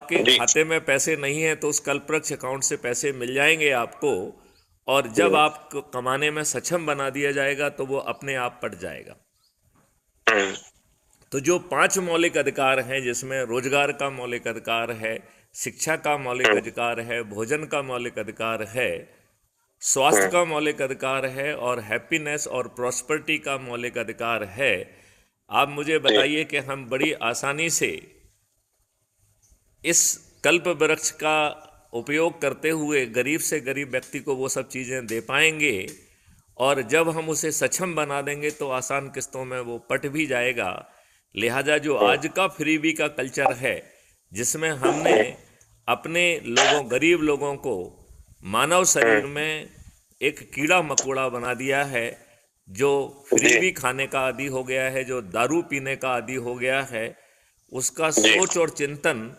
आपके जी खाते में पैसे नहीं है तो उस कल्पवृक्ष अकाउंट से पैसे मिल जाएंगे आपको। और जब हम्म, आपको कमाने में सक्षम बना दिया जाएगा तो वो अपने आप पट जाएगा। हम्म, तो जो 5 मौलिक अधिकार हैं, जिसमें रोजगार का मौलिक अधिकार है, शिक्षा का मौलिक हम्म, अधिकार है, भोजन का मौलिक अधिकार है, स्वास्थ्य हम्म, का मौलिक अधिकार है और हैप्पीनेस और प्रॉस्पेरिटी का मौलिक अधिकार है, आप मुझे जी बताइए कि हम बड़ी आसानी से इस कल्प वृक्ष का उपयोग करते हुए गरीब से गरीब व्यक्ति को वो सब चीज़ें दे पाएंगे। और जब हम उसे सक्षम बना देंगे तो आसान किस्तों में वो पट भी जाएगा। लिहाजा जो हम्म, आज का फ्रीबी का कल्चर है, जिसमें हमने अपने लोगों, गरीब लोगों को मानव शरीर हम्म, में एक कीड़ा मकोड़ा बना दिया है, जो जी फ्रीबी खाने का आदी हो गया है, जो दारू पीने का आदी हो गया है, उसका जी सोच और चिंतन